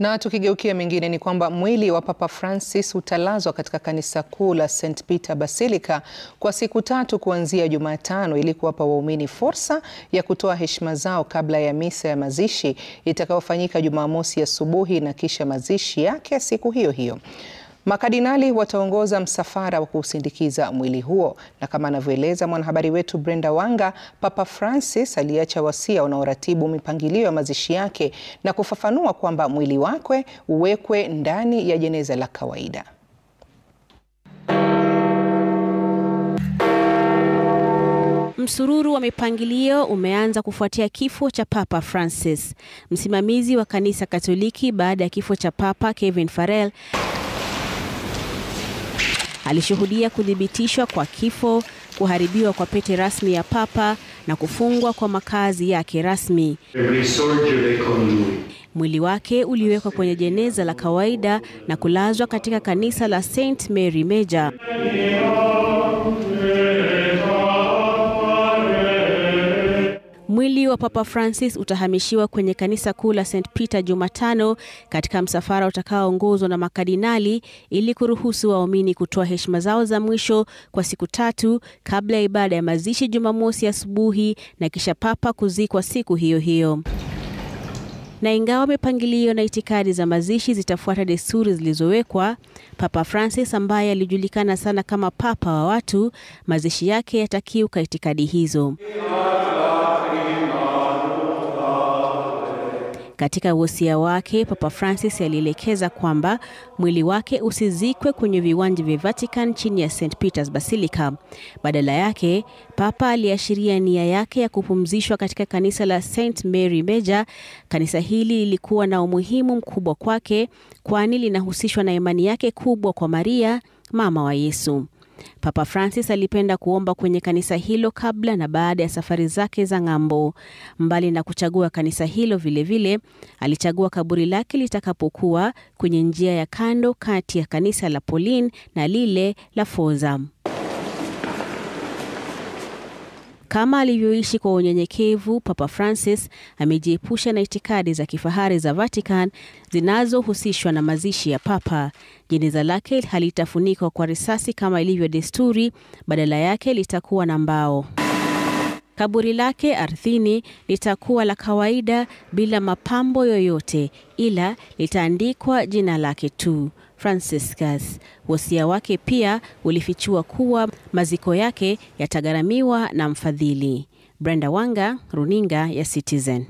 Na tukigeukia mengine ni kwamba mwili wa Papa Francis utalazwa katika kanisa kuu la St. Peter Basilica kwa siku 3 kuanzia Jumatano ili kuwapa waumini fursa ya kutoa heshima zao kabla ya misa ya mazishi itakayofanyika Jumamosi asubuhi na kisha mazishi yake siku hiyo hiyo. Makardinali wataongoza msafara wa kusindikiza mwili huo, na kama anavyoeleza mwanahabari wetu Brenda Wanga, Papa Francis aliacha wasia unaoratibu mipangilio ya mazishi yake na kufafanua kwamba mwili wake uwekwe ndani ya jeneza la kawaida. Msururu wa mipangilio umeanza kufuatia kifo cha Papa Francis. Msimamizi wa kanisa Katoliki baada ya kifo cha Papa Kevin Farrell alishuhudia kuthibitishwa kwa kifo, kuharibiwa kwa pete rasmi ya Papa na kufungwa kwa makazi yake rasmi. Mwili wake uliwekwa kwenye jeneza la kawaida na kulazwa katika kanisa la St. Mary Major. Mwili wa Papa Francis utahamishiwa kwenye kanisa kuu la St. Peter Jumatano katika msafara utakaoongozwa na makardinali ili kuruhusu waumini kutoa heshima zao za mwisho kwa siku 3 kabla ya ibada ya mazishi Jumamosi asubuhi na kisha Papa kuzikwa siku hiyo hiyo. Na ingawa mipangilio na itikadi za mazishi zitafuata desturi zilizowekwa, Papa Francis ambaye alijulikana sana kama Papa wa watu, mazishi yake yatakiuka itikadi hizo. Katika wosia wake, Papa Francis alielekeza kwamba mwili wake usizikwe kwenye viwanja vya Vatican chini ya St. Peter's Basilica. Badala yake, Papa aliashiria nia yake ya kupumzishwa katika kanisa la St. Mary Major. Kanisa hili lilikuwa na umuhimu mkubwa kwake, kwani linahusishwa na imani yake kubwa kwa Maria, mama wa Yesu. Papa Francis alipenda kuomba kwenye kanisa hilo kabla na baada ya safari zake za ng'ambo. Mbali na kuchagua kanisa hilo, vile alichagua kaburi lake litakapokuwa kwenye njia ya kando kati ya kanisa la Pauline na lile la Forza. Kama alivyoishi kwa unyenyekevu, Papa Francis amejiepusha na itikadi za kifahari za Vatican zinazohusishwa na mazishi ya Papa. Jeneza lake halitafunikwa kwa risasi kama ilivyo desturi, badala yake litakuwa na mbao. Kaburi lake ardhini litakuwa la kawaida bila mapambo yoyote, ila litaandikwa jina lake tu, Franciscus. Wosia wake pia ulifichua kuwa maziko yake yatagharamiwa na mfadhili. Brenda Wanga, Runinga ya Citizen.